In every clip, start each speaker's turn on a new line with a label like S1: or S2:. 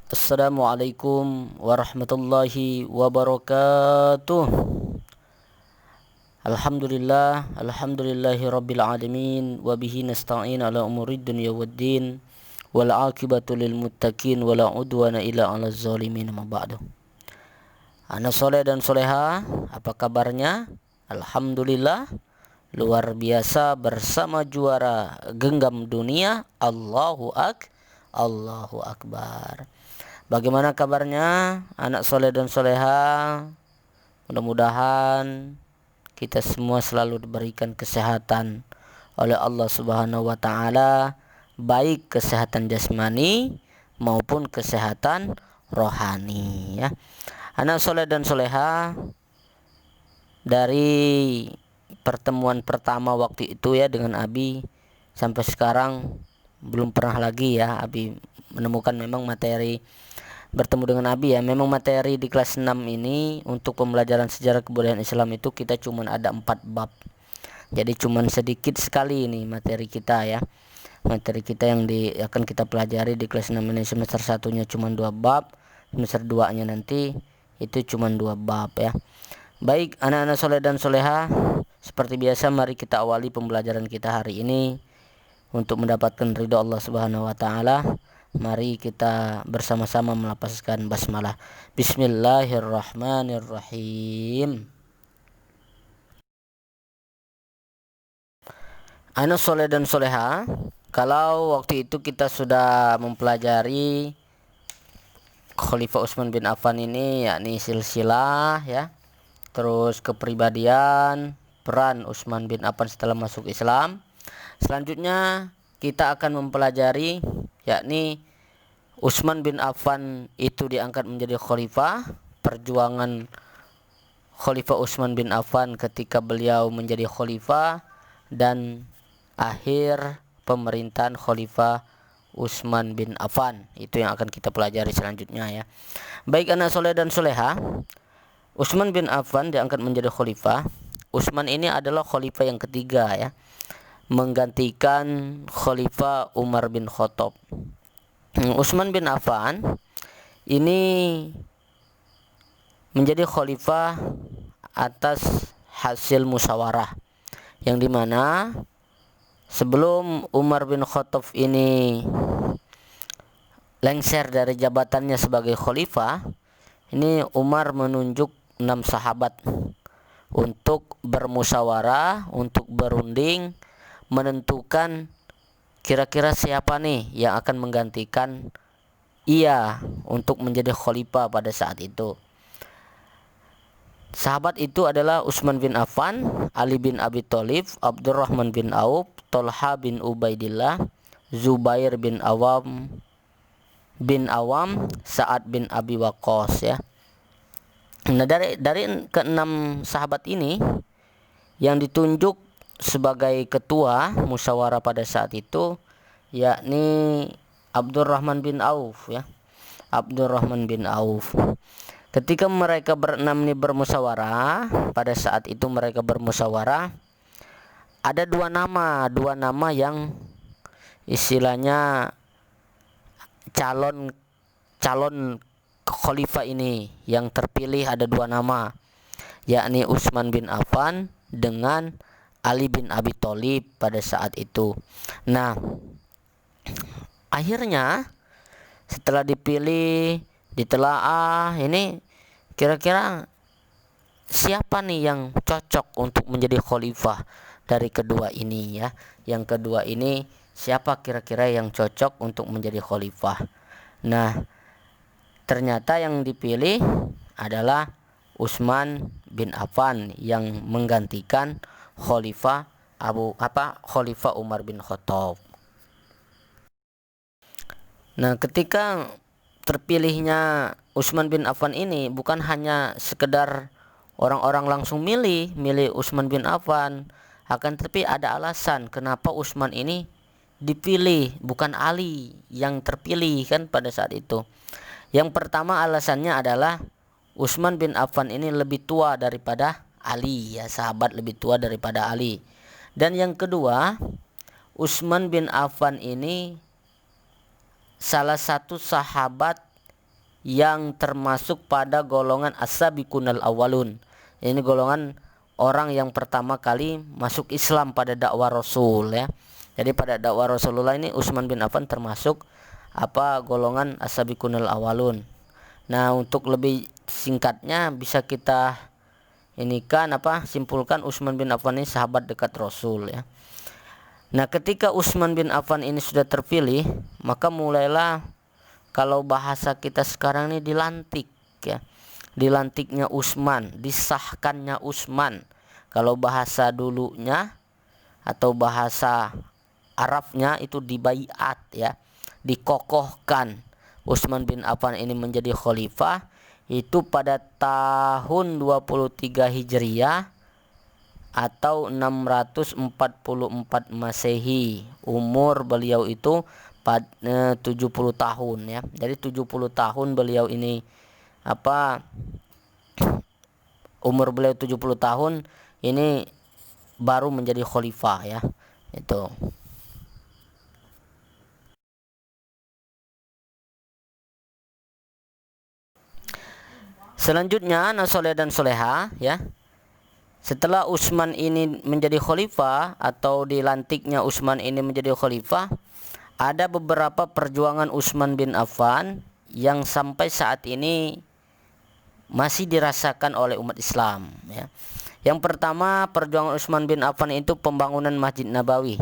S1: Assalamualaikum warahmatullahi wabarakatuh. Alhamdulillahi rabbil alamin. Wabihi nasta'in ala umurid dunya waddin. Wal aqibatu lil muttaqin. Wala udwana illa ala zalimin. Ma ba'du. Anak soleh dan soleha, apa kabarnya? Alhamdulillah, luar biasa bersama juara genggam dunia. Allahu Akbar. Bagaimana kabarnya anak soleh dan soleha? Mudah-mudahan kita semua selalu diberikan kesehatan oleh Allah Subhanahu wa taala, baik kesehatan jasmani maupun kesehatan rohani ya. Anak soleh dan soleha, dari pertemuan pertama waktu itu ya dengan Abi sampai sekarang belum pernah lagi ya Abi menemukan memang materi bertemu dengan Abi ya. Memang materi di kelas 6 ini untuk pembelajaran sejarah kebudayaan Islam itu kita cuma ada 4 bab. Jadi cuma sedikit sekali ini materi kita ya. Materi kita yang akan kita pelajari di kelas 6 ini, semester 1-nya cuma 2 bab, semester 2-nya nanti itu cuma 2 bab ya. Baik anak-anak soleh dan soleha, seperti biasa mari kita awali pembelajaran kita hari ini untuk mendapatkan ridha Allah Subhanahu wa taala. Mari kita bersama-sama melafazkan basmalah. Bismillahirrahmanirrahim. Anak soleh dan soleha, kalau waktu itu kita sudah mempelajari Khalifah Utsman bin Affan ini, yakni silsilah ya, terus kepribadian, peran Utsman bin Affan setelah masuk Islam. Selanjutnya kita akan mempelajari yakni Utsman bin Affan itu diangkat menjadi khalifah, perjuangan Khalifah Utsman bin Affan ketika beliau menjadi khalifah, dan akhir pemerintahan Khalifah Utsman bin Affan. Itu yang akan kita pelajari selanjutnya ya. Baik anak soleh dan soleha, Utsman bin Affan diangkat menjadi khalifah. Utsman ini adalah khalifah yang ketiga ya, menggantikan Khalifah Umar bin Khattab. Utsman bin Affan ini menjadi khalifah atas hasil musyawarah, yang dimana sebelum Umar bin Khattab ini lengser dari jabatannya sebagai khalifah, ini Umar menunjuk 6 sahabat untuk bermusyawarah, untuk berunding, menentukan kira-kira siapa nih yang akan menggantikan ia untuk menjadi khalifah pada saat itu. Sahabat itu adalah Utsman bin Affan, Ali bin Abi Thalib, Abdurrahman bin Auf, Thalha bin Ubaidillah, Zubair bin Awam, Sa'ad bin Abi Waqqas ya. Nah, dari keenam sahabat ini yang ditunjuk sebagai ketua musyawarah pada saat itu yakni Abdurrahman bin Auf ya. Abdurrahman bin Auf. Ketika mereka berenam ini bermusyawarah, pada saat itu mereka bermusyawarah, ada dua nama yang istilahnya calon khalifah ini yang terpilih, ada dua nama, yakni Utsman bin Affan dengan Ali bin Abi Thalib pada saat itu. Nah, akhirnya setelah dipilih, ditelaah, ini kira-kira siapa nih yang cocok untuk menjadi khalifah dari kedua ini ya. Yang kedua ini siapa kira-kira yang cocok untuk menjadi khalifah. Nah, ternyata yang dipilih adalah Utsman bin Affan yang menggantikan Khalifah Umar bin Khattab. Nah, ketika terpilihnya Utsman bin Affan ini bukan hanya sekedar orang-orang langsung milih Utsman bin Affan, akan tetapi ada alasan kenapa Utsman ini dipilih, bukan Ali yang terpilih kan pada saat itu. Yang pertama alasannya adalah Utsman bin Affan ini lebih tua daripada Ali ya, sahabat lebih tua daripada Ali. Dan yang kedua, Utsman bin Affan ini salah satu sahabat yang termasuk pada golongan as-sabiqunal awwalun. Ini golongan orang yang pertama kali masuk Islam pada dakwah Rasul ya. Jadi pada dakwah Rasulullah ini Utsman bin Affan termasuk golongan as-sabiqunal awwalun. Nah, untuk lebih singkatnya bisa kita simpulkan Utsman bin Affan ini sahabat dekat Rasul ya. Nah, ketika Utsman bin Affan ini sudah terpilih, maka mulailah kalau bahasa kita sekarang ini dilantik ya. Dilantiknya Utsman, disahkannya Utsman. Kalau bahasa dulunya atau bahasa Arabnya itu dibaiat ya, dikokohkan. Utsman bin Affan ini menjadi khalifah itu pada tahun 23 Hijriah atau 644 Masehi. Umur beliau itu 70 tahun ya. Jadi 70 tahun beliau ini umur beliau 70 tahun ini baru menjadi khalifah ya. Itu. Selanjutnya nasoleh dan soleha ya. Setelah Utsman ini menjadi khalifah atau dilantiknya Utsman ini menjadi khalifah, ada beberapa perjuangan Utsman bin Affan yang sampai saat ini masih dirasakan oleh umat Islam ya. Yang pertama, perjuangan Utsman bin Affan itu pembangunan Masjid Nabawi.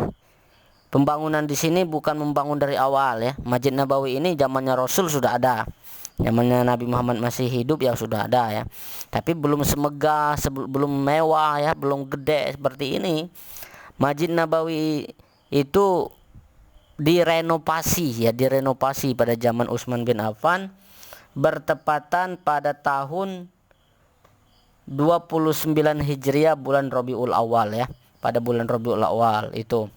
S1: Pembangunan di sini bukan membangun dari awal ya. Masjid Nabawi ini zamannya Rasul sudah ada. Zamannya Nabi Muhammad masih hidup ya sudah ada ya. Tapi belum semegah, belum mewah ya, belum gede seperti ini. Masjid Nabawi itu direnovasi pada zaman Utsman bin Affan bertepatan pada tahun 29 Hijriah bulan Rabiul Awal ya. Pada bulan Rabiul Awal itu.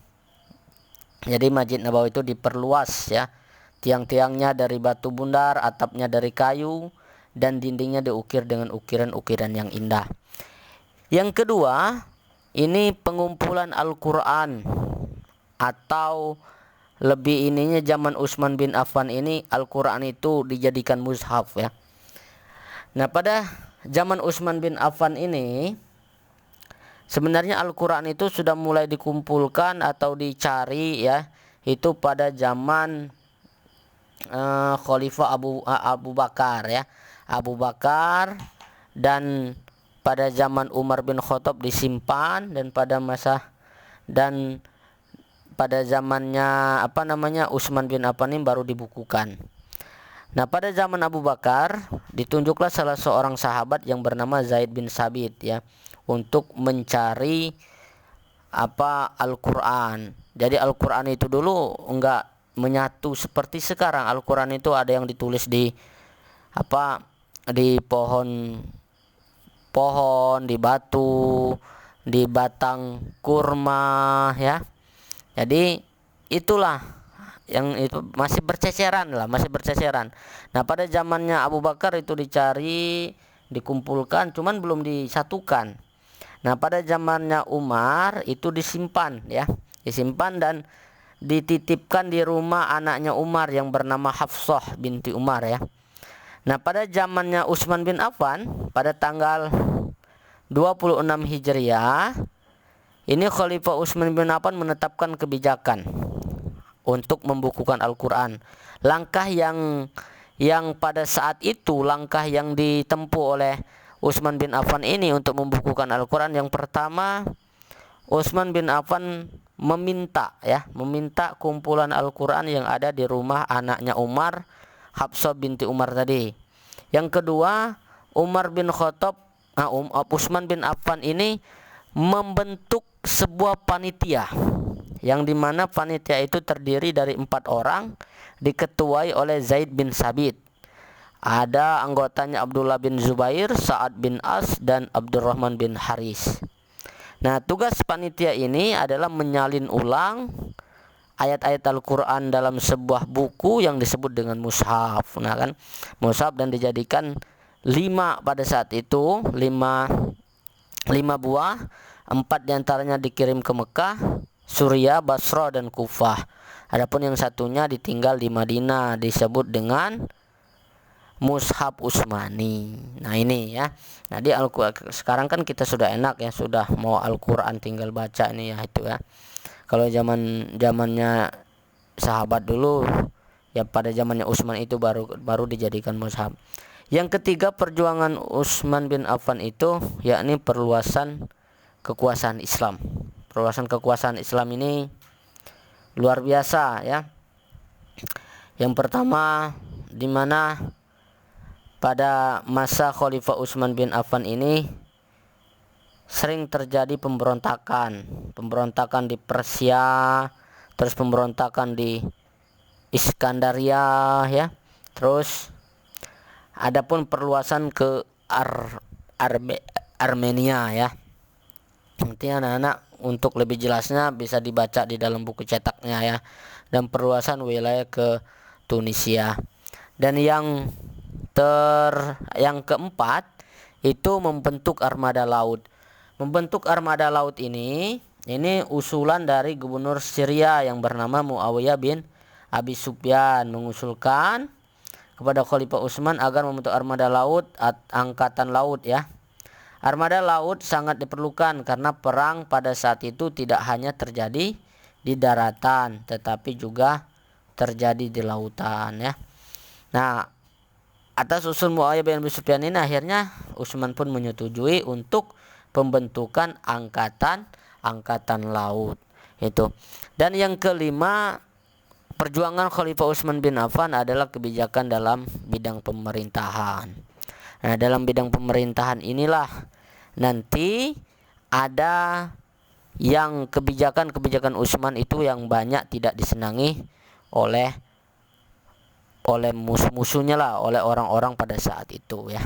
S1: Jadi Masjid Nabawi itu diperluas ya. Tiang-tiangnya dari batu bundar, atapnya dari kayu, dan dindingnya diukir dengan ukiran-ukiran yang indah. Yang kedua, ini pengumpulan Al-Quran atau lebih ininya zaman Utsman bin Affan ini Al-Quran itu dijadikan mushaf ya. Nah, pada zaman Utsman bin Affan ini sebenarnya Al-Quran itu sudah mulai dikumpulkan atau dicari ya. Itu pada zaman Khalifah Abu Bakar ya. Abu Bakar, dan pada zaman Umar bin Khattab disimpan, dan pada zamannya Utsman bin Affan ini baru dibukukan. Nah, pada zaman Abu Bakar ditunjuklah salah seorang sahabat yang bernama Zaid bin Sabit ya untuk mencari Al-Quran. Jadi Al-Quran itu dulu enggak menyatu seperti sekarang. Al-Quran itu ada yang ditulis di pohon, di batu, di batang kurma ya. Jadi itulah yang itu masih berceceran. Nah, pada zamannya Abu Bakar itu dicari, dikumpulkan, cuman belum disatukan. Nah, pada zamannya Umar itu disimpan dan dititipkan di rumah anaknya Umar yang bernama Hafsah binti Umar ya. Nah, pada zamannya Utsman bin Affan pada tanggal 26 Hijriah ini Khalifah Utsman bin Affan menetapkan kebijakan untuk membukukan Al-Quran. Langkah yang pada saat itu langkah yang ditempuh oleh Utsman bin Affan ini untuk membukukan Al-Quran, yang pertama Utsman bin Affan meminta kumpulan Al-Quran yang ada di rumah anaknya Umar, Hafsah binti Umar tadi. Yang kedua, Utsman bin Affan ini membentuk sebuah panitia, yang dimana panitia itu terdiri dari 4 orang, diketuai oleh Zaid bin Sabit. Ada anggotanya Abdullah bin Zubair, Sa'ad bin As, dan Abdurrahman bin Haris. Nah, tugas panitia ini adalah menyalin ulang ayat-ayat Al-Quran dalam sebuah buku yang disebut dengan mushaf. Nah kan, mushaf, dan dijadikan 5 pada saat itu, 5 buah. 4 diantaranya dikirim ke Mekah, Suriah, Basra, dan Kufah. Adapun yang satunya ditinggal di Madinah, disebut dengan mushaf Utsmani. Nah ini ya. Nah di sekarang kan kita sudah enak ya, sudah mau Al-Quran tinggal baca ini ya itu ya. Kalau zamannya sahabat dulu ya, pada zamannya Utsman itu baru dijadikan mushaf. Yang ketiga, perjuangan Utsman bin Affan itu yakni perluasan kekuasaan Islam. Perluasan kekuasaan Islam ini luar biasa ya. Yang pertama, di mana pada masa Khalifah Utsman bin Affan ini sering terjadi pemberontakan di Persia, terus pemberontakan di Iskandaria ya. Terus adapun perluasan ke Armenia ya. Nanti anak-anak untuk lebih jelasnya bisa dibaca di dalam buku cetaknya ya. Dan perluasan wilayah ke Tunisia. Dan yang keempat itu membentuk armada laut. Membentuk armada laut ini usulan dari gubernur Syria yang bernama Muawiyah bin Abi Sufyan, mengusulkan kepada Khalifah Utsman agar membentuk armada laut, angkatan laut ya. Armada laut sangat diperlukan karena perang pada saat itu tidak hanya terjadi di daratan tetapi juga terjadi di lautan ya. Nah, atas usul Muawiyah bin Abi Sufyan ini akhirnya Utsman pun menyetujui untuk pembentukan angkatan laut itu. Dan yang kelima, perjuangan Khalifah Utsman bin Affan adalah kebijakan dalam bidang pemerintahan. Nah, dalam bidang pemerintahan inilah nanti ada yang kebijakan Utsman itu yang banyak tidak disenangi oleh musuh-musuhnya lah, oleh orang-orang pada saat itu ya.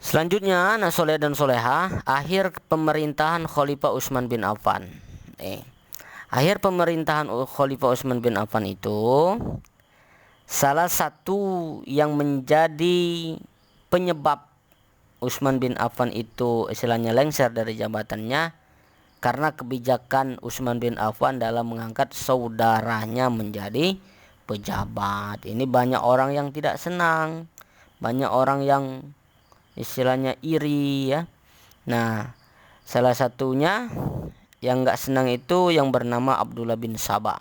S1: Selanjutnya, anak soleh dan soleha, akhir pemerintahan Khalifah Utsman bin Affan. Akhir pemerintahan Khalifah Utsman bin Affan itu salah satu yang menjadi penyebab Utsman bin Affan itu istilahnya lengser dari jabatannya karena kebijakan Utsman bin Affan dalam mengangkat saudaranya menjadi pejabat. Ini banyak orang yang tidak senang, banyak orang yang istilahnya iri ya. Nah, salah satunya yang nggak senang itu yang bernama Abdullah bin Saba.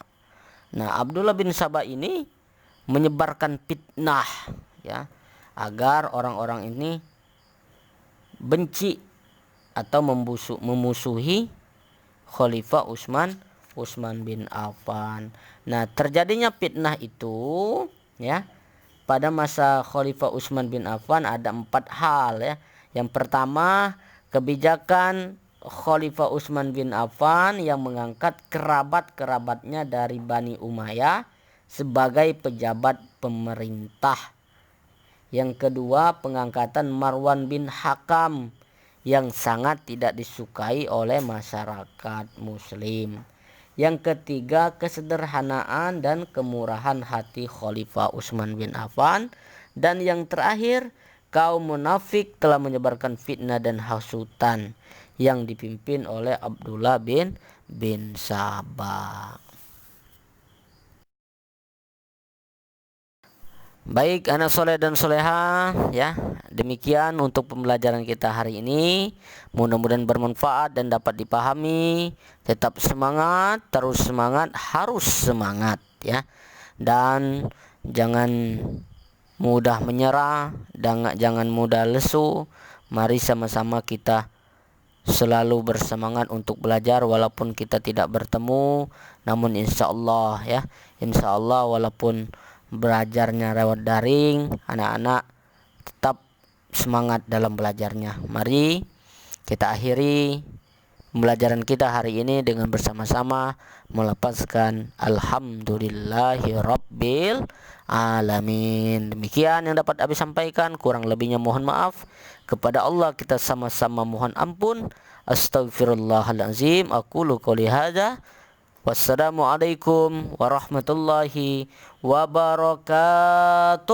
S1: Nah, Abdullah bin Saba ini menyebarkan fitnah ya, agar orang-orang ini benci atau memusuhi Khalifah Utsman bin Affan. Nah, terjadinya fitnah itu ya pada masa Khalifah Utsman bin Affan ada 4 hal ya. Yang pertama, kebijakan Khalifah Utsman bin Affan yang mengangkat kerabat-kerabatnya dari Bani Umayyah sebagai pejabat pemerintah. Yang kedua, pengangkatan Marwan bin Hakam yang sangat tidak disukai oleh masyarakat muslim. Yang ketiga, kesederhanaan dan kemurahan hati Khalifah Utsman bin Affan. Dan yang terakhir, kaum munafik telah menyebarkan fitnah dan hasutan yang dipimpin oleh Abdullah bin Saba. Baik anak soleh dan soleha ya, demikian untuk pembelajaran kita hari ini. Mudah-mudahan bermanfaat dan dapat dipahami. Tetap semangat, terus semangat, harus semangat ya. Dan jangan mudah menyerah, dan jangan mudah lesu. Mari sama-sama kita selalu bersemangat untuk belajar walaupun kita tidak bertemu. Namun insyaallah ya, insyaallah walaupun belajarnya lewat daring, anak-anak tetap semangat dalam belajarnya. Mari kita akhiri pembelajaran kita hari ini dengan bersama-sama melepaskan alhamdulillahirabbil alamin. Demikian yang dapat Abi sampaikan, kurang lebihnya mohon maaf. Kepada Allah kita sama-sama mohon ampun. Astaghfirullahalazim. Aqulu qouli hadza. Wassalamualaikum warahmatullahi wabarakatuh.